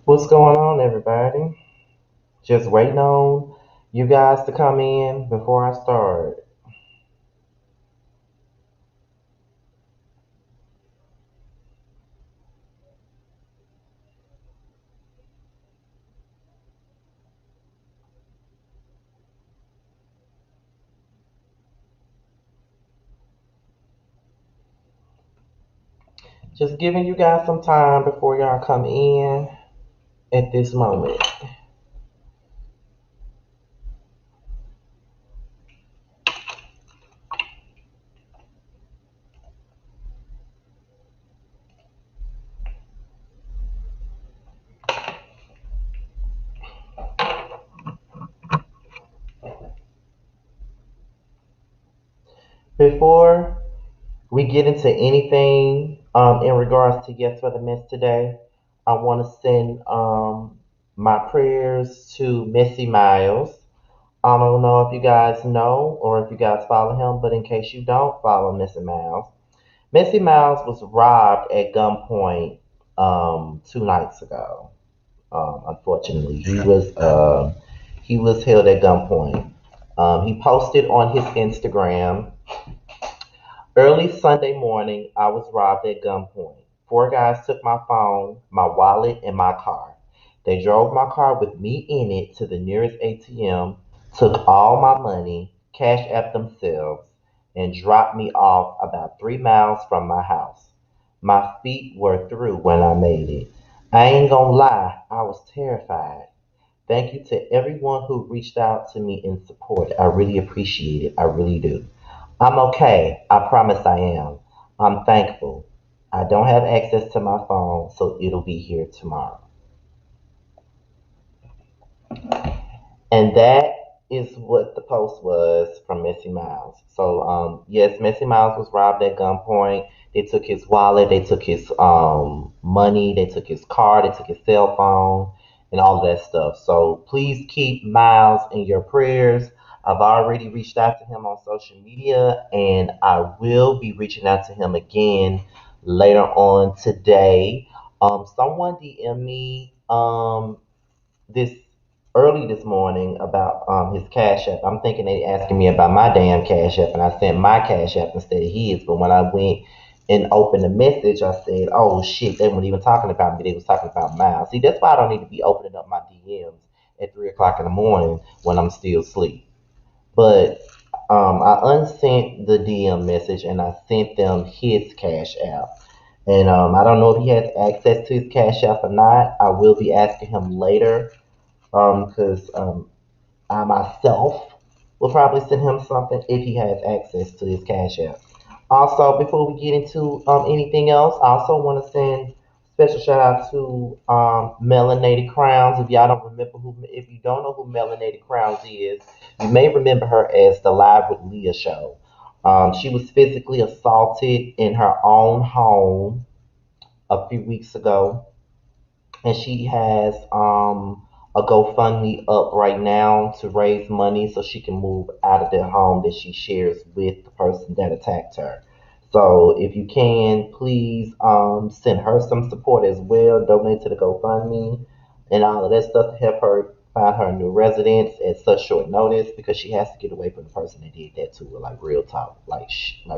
What's going on, everybody? Just waiting on you guys to come in before I start. Just giving you guys some time before y'all come in at this moment. Before we get into anything in regards to Yes for the Miss today, I want to send my prayers to Missy Miles. I don't know if you guys know or if you guys follow him, but in case you don't follow Missy Miles, Missy Miles was robbed at gunpoint 2 nights ago. Unfortunately, he was held at gunpoint. He posted on his Instagram, early Sunday morning, I was robbed at gunpoint. Four guys took my phone, my wallet, and my car. They drove my car with me in it to the nearest ATM, took all my money, cash app themselves, and dropped me off about 3 miles from my house. My feet were through when I made it. I ain't gonna lie, I was terrified. Thank you to everyone who reached out to me in support. I really appreciate it. I really do. I'm okay. I promise I am. I'm thankful. I don't have access to my phone, so it'll be here tomorrow. And that is what the post was from Missy Miles. So, yes, Missy Miles was robbed at gunpoint. They took his wallet, they took his money, they took his car, they took his cell phone, and all of that stuff. So, please keep Miles in your prayers. I've already reached out to him on social media, and I will be reaching out to him again later on today. Someone DM me this early this morning about his Cash App. I'm thinking they asking me about my damn Cash App, and I sent my Cash App instead of his. But when I went and opened the message, I said, "Oh shit, they weren't even talking about me. They was talking about Miles." See, that's why I don't need to be opening up my DMs at 3 o'clock in the morning when I'm still asleep. But I unsent the DM message and I sent them his Cash App. And I don't know if he has access to his Cash App or not. I will be asking him later because I myself will probably send him something if he has access to his Cash App. Also, before we get into anything else, I also want to send special shout out to Melanated Crowns. If y'all don't remember if you don't know who Melanated Crowns is, you may remember her as the Live with Leah show. She was physically assaulted in her own home a few weeks ago, and she has a GoFundMe up right now to raise money so she can move out of the home that she shares with the person that attacked her. So if you can, please send her some support as well. Donate to the GoFundMe and all of that stuff to help her find her new residence at such short notice because she has to get away from the person that did that to her. Like real talk, like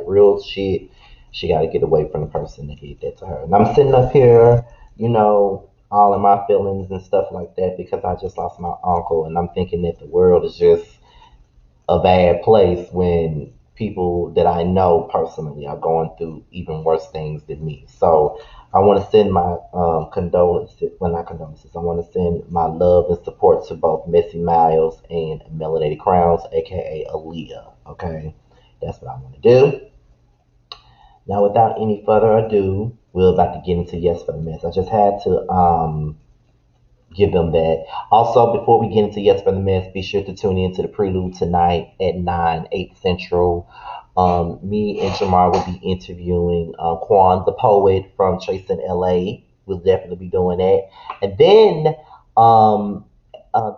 real shit. She got to get away from the person that did that to her. And I'm sitting up here, you know, all of my feelings and stuff like that because I just lost my uncle, and I'm thinking that the world is just a bad place when people that I know personally are going through even worse things than me. So I want to send my condolences, well, not condolences, I want to send my love and support to both Missy Miles and Melanated Crowns, aka Aaliyah. Okay, that's what I want to do. Now, without any further ado, we're about to get into Yes for the Miss. I just had to give them that. Also, before we get into Yes for the Miss, be sure to tune in to the prelude tonight at 9, 8 Central. Me and Jamar will be interviewing Quan, the poet from Chasing LA. We'll definitely be doing that. And then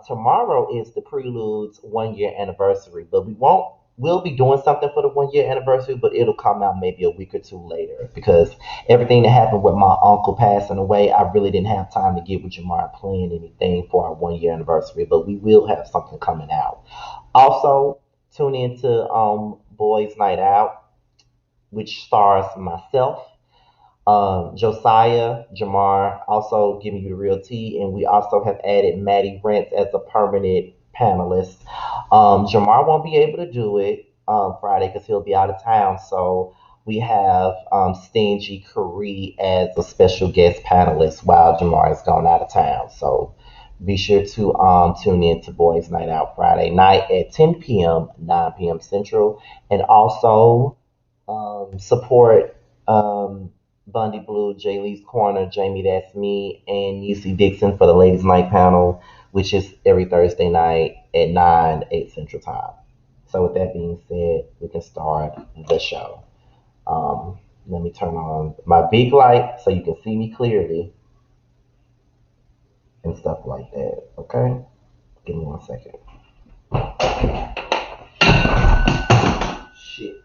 tomorrow is the Prelude's 1 year anniversary, but we won't we'll be doing something for the 1 year anniversary, but it'll come out maybe a week or two later because everything that happened with my uncle passing away, I really didn't have time to get with Jamar planning anything for our 1 year anniversary. But we will have something coming out. Also, tune into Boys Night Out, which stars myself, Josiah, Jamar, also giving you the real tea, and we also have added Maddie Rents as a permanent panelist. Jamar won't be able to do it Friday because he'll be out of town, so we have Stingy Curry as a special guest panelist while Jamar is gone out of town. So be sure to tune in to Boys Night Out Friday night at 10 p.m., 9 p.m. Central, and also support Bundy Blue, Jay Lee's Corner, Jamie That's Me, and UC Dixon for the Ladies Night panel, which is every Thursday night at 9, 8 Central Time. So, with that being said, we can start the show. Let me turn on my big light so you can see me clearly and stuff like that. Okay? Give me 1 second. Shit.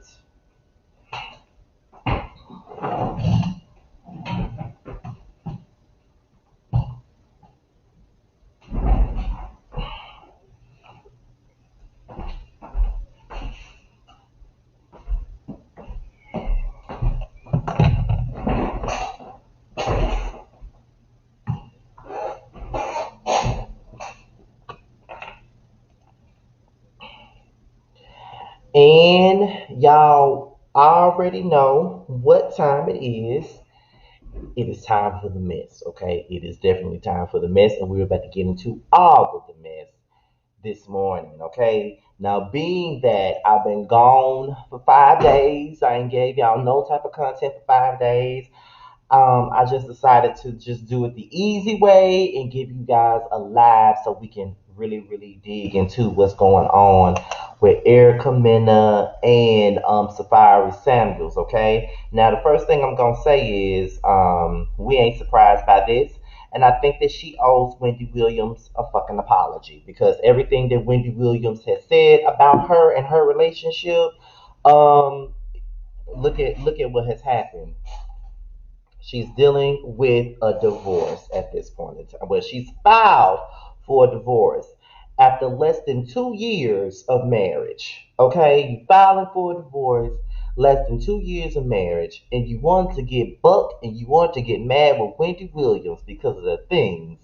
And y'all already know what time it is. It is time for the mess, okay? It is definitely time for the mess, and we're about to get into all of the mess this morning, okay? Now, being that I've been gone for 5 days, I ain't gave y'all no type of content for 5 days. I just decided to just do it the easy way and give you guys a live so we can really, really dig into what's going on with Erica Mena and Safaree Samuels. Okay. Now, the first thing I'm gonna say is we ain't surprised by this, and I think that she owes Wendy Williams a fucking apology because everything that Wendy Williams has said about her and her relationship, um, look at what has happened. She's dealing with a divorce at this point in time. Well, she's filed for a divorce after less than 2 years of marriage. Okay, you filing for a divorce, less than 2 years of marriage, and you want to get bucked and you want to get mad with Wendy Williams because of the things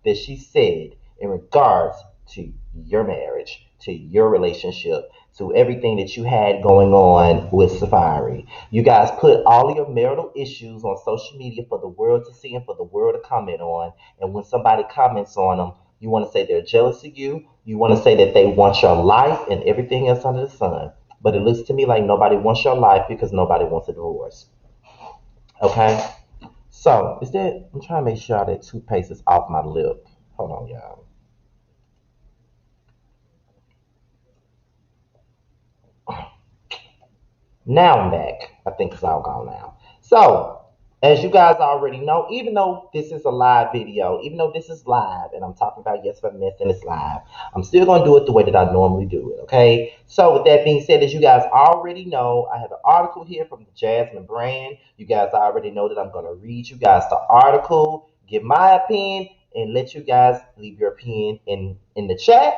that she said in regards to your marriage, to your relationship, to everything that you had going on with Safari. You guys put all of your marital issues on social media for the world to see and for the world to comment on. And when somebody comments on them, you want to say they're jealous of you. You want to say that they want your life and everything else under the sun. But it looks to me like nobody wants your life because nobody wants a divorce. Okay? So, is that, I'm trying to make sure that toothpaste is off my lip. Hold on, y'all. Now I'm back. I think it's all gone now. So, as you guys already know, even though this is a live video, even though this is live, and I'm talking about Yes for Mess and it's live, I'm still going to do it the way that I normally do it, okay? So, with that being said, as you guys already know, I have an article here from the Jasmine brand. You guys already know that I'm going to read you guys the article, give my opinion, and let you guys leave your opinion in the chat,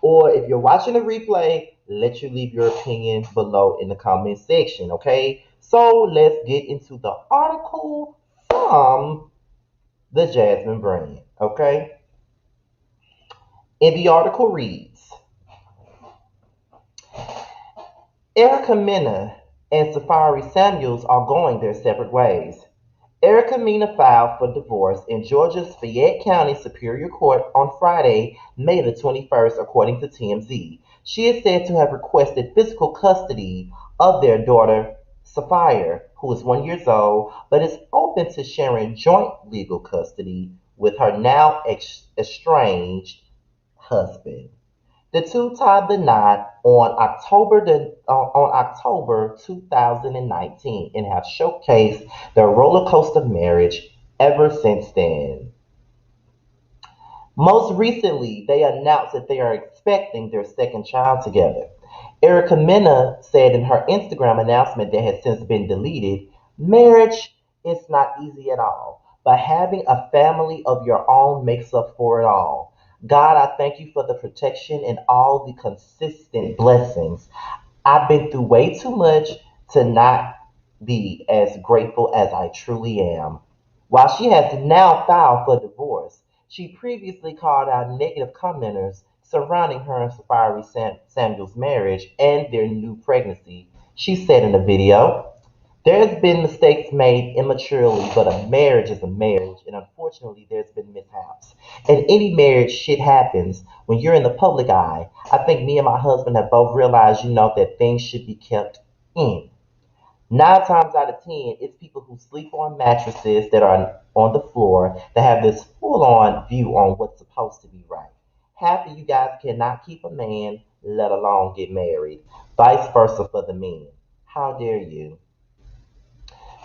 or if you're watching the replay, let you leave your opinion below in the comment section, okay? So let's get into the article from the Jasmine brand, okay? And the article reads, Erica Mena and Safaree Samuels are going their separate ways. Erica Mena filed for divorce in Georgia's Fayette County Superior Court on Friday, May the 21st, according to TMZ. She is said to have requested physical custody of their daughter, Safaree, who is 1 year old, but is open to sharing joint legal custody with her now estranged husband. The two tied the knot on October 2019 and have showcased their roller coaster marriage ever since then. Most recently, they announced that they are expecting their second child together. Erica Mena said in her Instagram announcement that has since been deleted, marriage is not easy at all, but having a family of your own makes up for it all. God, I thank you for the protection and all the consistent blessings. I've been through way too much to not be as grateful as I truly am. While she has now filed for divorce, she previously called out negative commenters surrounding her and Safaree Samuel's marriage and their new pregnancy. She said in a video, there's been mistakes made immaturely, but a marriage is a marriage, and unfortunately, there's been mishaps. In any marriage, shit happens. When you're in the public eye, I think me and my husband have both realized, that things should be kept in. 9 times out of 10, it's people who sleep on mattresses that are on the floor that have this full on view on what's supposed to be right. Half of you guys cannot keep a man, let alone get married. Vice versa for the men. How dare you?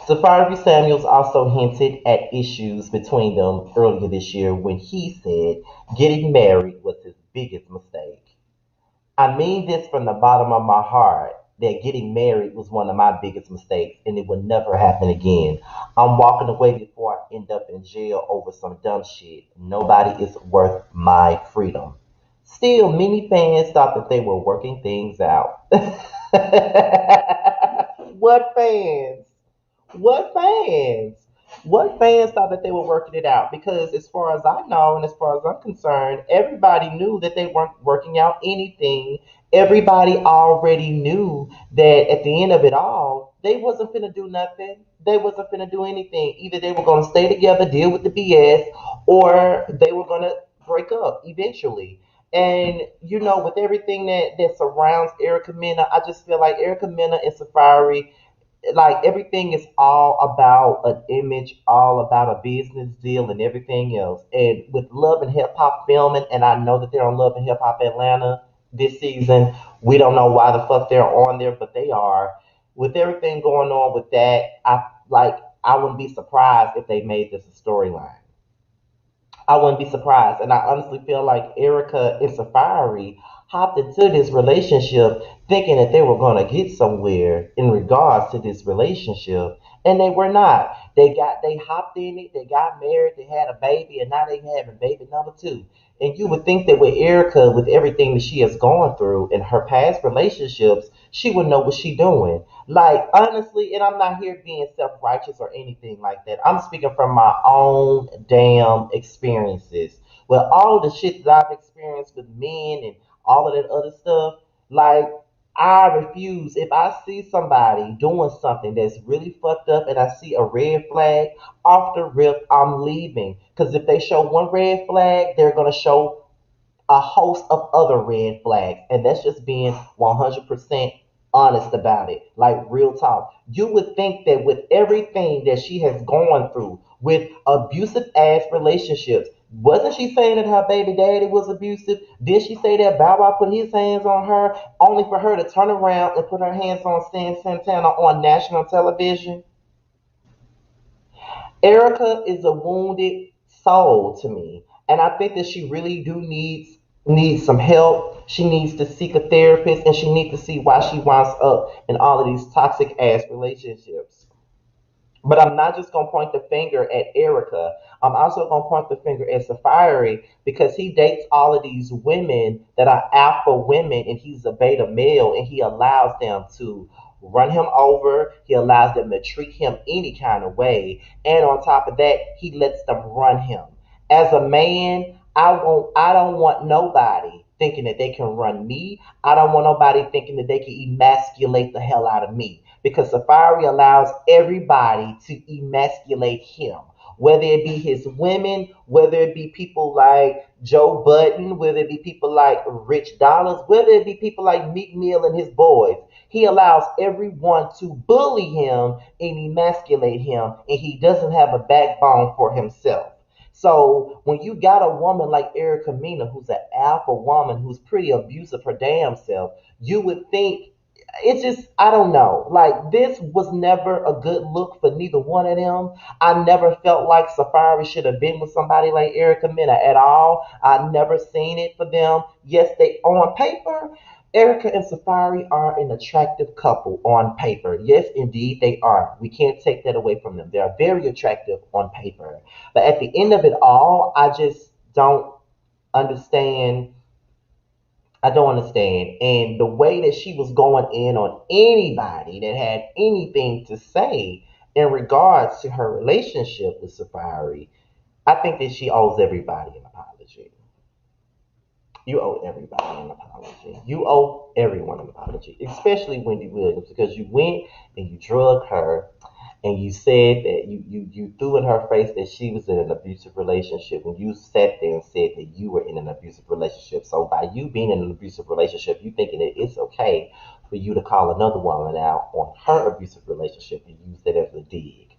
Safaree Samuels also hinted at issues between them earlier this year when he said getting married was his biggest mistake. I mean this from the bottom of my heart that getting married was one of my biggest mistakes and it will never happen again. I'm walking away before I end up in jail over some dumb shit. Nobody is worth my freedom. Still, many fans thought that they were working things out. What fans? What fans? What fans thought that they were working it out? Because as far as I know and as far as I'm concerned, everybody knew that they weren't working out anything. Everybody already knew that at the end of it all, they wasn't finna do nothing. They wasn't finna do anything. Either they were gonna stay together, deal with the BS, or they were gonna break up eventually. And with everything that surrounds Erica Mena, I just feel like Erica Mena and Safari, like everything is all about an image, all about a business deal and everything else. And with Love and Hip Hop filming, and I know that they're on Love and Hip Hop Atlanta this season. We don't know why the fuck they're on there, but they are. With everything going on with that, I wouldn't be surprised if they made this a storyline. I wouldn't be surprised. And I honestly feel like Erica and Safari hopped into this relationship thinking that they were going to get somewhere in regards to this relationship. And they were not. They hopped in it, they got married, they had a baby, and now they having baby number two. And you would think that with Erica, with everything that she has gone through in her past relationships, she would know what she's doing. Like, honestly, and I'm not here being self righteous or anything like that. I'm speaking from my own damn experiences. With all the shit that I've experienced with men and all of that other stuff, like, I refuse. If I see somebody doing something that's really fucked up and I see a red flag, off the rip, I'm leaving. Because if they show one red flag, they're going to show a host of other red flags. And that's just being 100% honest about it. Like real talk. You would think that with everything that she has gone through, with abusive ass relationships, wasn't she saying that her baby daddy was abusive? Did she say that Bow Wow put his hands on her only for her to turn around and put her hands on Stan Santana on national television? Erica is a wounded soul to me, and I think that she really do needs some help. She needs to seek a therapist, and she needs to see why she winds up in all of these toxic ass relationships. But I'm not just gonna point the finger at Erica. I'm also gonna point the finger at Safari because he dates all of these women that are alpha women, and he's a beta male, and he allows them to run him over. He allows them to treat him any kind of way, and on top of that, he lets them run him. As a man, I don't want nobody thinking that they can run me. I don't want nobody thinking that they can emasculate the hell out of me because Safari allows everybody to emasculate him. Whether it be his women, whether it be people like Joe Budden, whether it be people like Rich Dollars, whether it be people like Meek Mill and his boys, he allows everyone to bully him and emasculate him, and he doesn't have a backbone for himself. So when you got a woman like Erica Mena, who's an alpha woman, who's pretty abusive her damn self, you would think it's just I don't know. Like this was never a good look for neither one of them. I never felt like Safari should have been with somebody like Erica Mena at all. I never seen it for them. Yes, they on paper. Erica and Safaree are an attractive couple on paper. Yes, indeed, they are. We can't take that away from them. They are very attractive on paper. But at the end of it all, I just don't understand. I don't understand. And the way that she was going in on anybody that had anything to say in regards to her relationship with Safaree, I think that she owes everybody an apology. You owe everybody an apology. You owe everyone an apology, especially Wendy Williams, because you went and you drugged her and you said that you threw in her face that she was in an abusive relationship when you sat there and said that you were in an abusive relationship. So by you being in an abusive relationship, you thinking that it's okay for you to call another woman out on her abusive relationship and use that as a dig.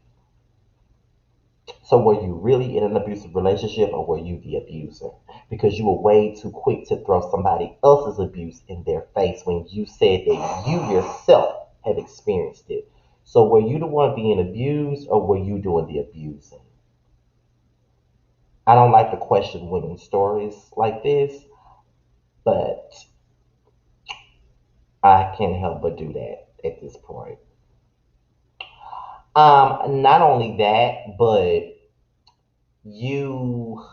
So were you really in an abusive relationship or were you the abuser? Because you were way too quick to throw somebody else's abuse in their face when you said that you yourself have experienced it. So were you the one being abused or were you doing the abusing? I don't like to question women's stories like this, but I can't help but do that at this point. Not only that, but you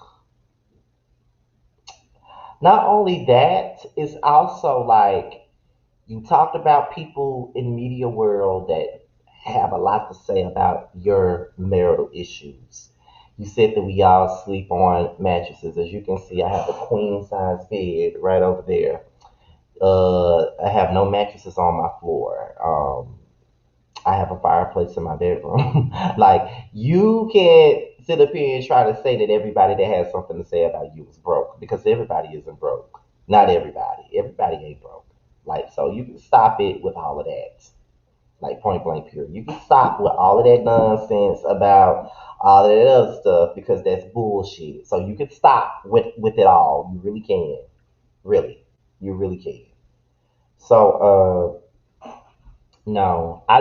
not only that, it's also like you talked about people in media world that have a lot to say about your marital issues. You said that we all sleep on mattresses. As you can see, I have a queen size bed right over there. I have no mattresses on my floor. I have a fireplace in my bedroom. Like you can't sit up here and try to say that everybody that has something to say about you is broke because everybody isn't broke. Not everybody. Everybody ain't broke. Like so, you can stop it with all of that. Like point blank period. You can stop with all of that nonsense about all of that other stuff because that's bullshit. So you can stop with it all. You really can. Really, you really can. So no, I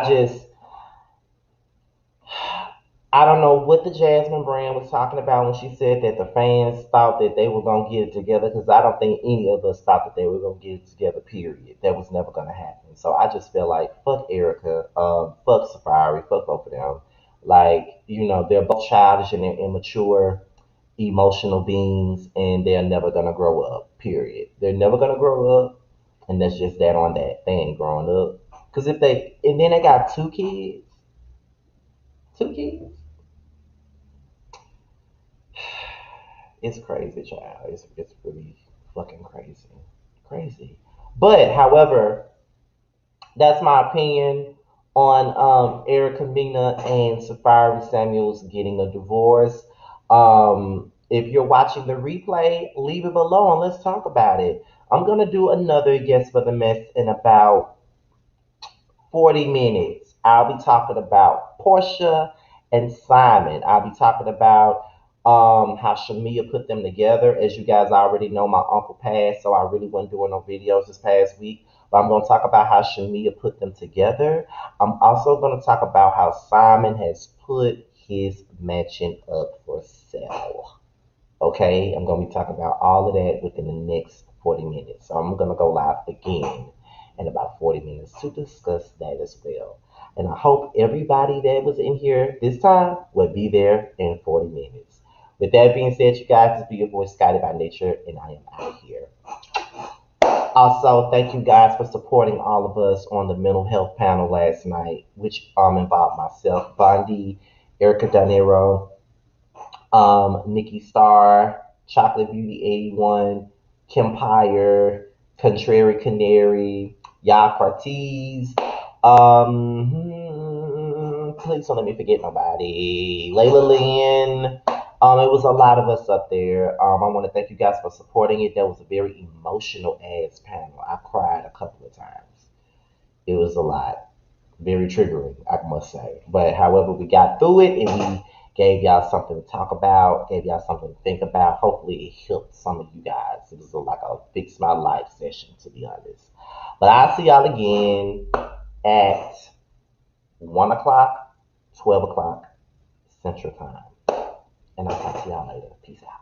don't know what the Jasmine brand was talking about when she said that the fans thought that they were gonna get it together. Because I don't think any of us thought that they were gonna get it together. Period. That was never gonna happen. So I just feel like fuck Erica, fuck Safari, fuck both of them. Like they're both childish and they're immature, emotional beings, and they're never gonna grow up. Period. They're never gonna grow up, and that's just that on that. They ain't growing up. Because if they and then they got two kids. It's crazy, child. It's really fucking crazy, crazy. But however, that's my opinion on Erica Mena and Safari Samuels getting a divorce. If you're watching the replay, leave it below and let's talk about it. I'm gonna do another Yes for the Mess in about 40 minutes. I'll be talking about Portia and Simon. I'll be talking about how Shamia put them together. As you guys already know, my uncle passed, so I really wasn't doing no videos this past week. But I'm going to talk about how Shamia put them together. I'm also going to talk about how Simon has put his mansion up for sale. Okay, I'm going to be talking about all of that within the next 40 minutes. So I'm going to go live again in about 40 minutes to discuss that as well. And I hope everybody that was in here this time will be there in 40 minutes. With that being said, you guys, this be your boy Scotty by Nature, and I am out here. Also, thank you guys for supporting all of us on the mental health panel last night, which involved myself, Bondi, Erica Danero, Nikki Star, Chocolate Beauty 81, Kempire, Contrary Canary, Yassss, please don't let me forget nobody. Layla Lynn. It was a lot of us up there. I want to thank you guys for supporting it. That was a very emotional ass panel. I cried a couple of times. It was a lot. Very triggering, I must say. But however, we got through it and we gave y'all something to talk about, gave y'all something to think about. Hopefully it helped some of you guys. It was like a fix my life session, to be honest. But I'll see y'all again at 1 o'clock, 12 o'clock Central Time. And I'll talk to y'all later. Peace out.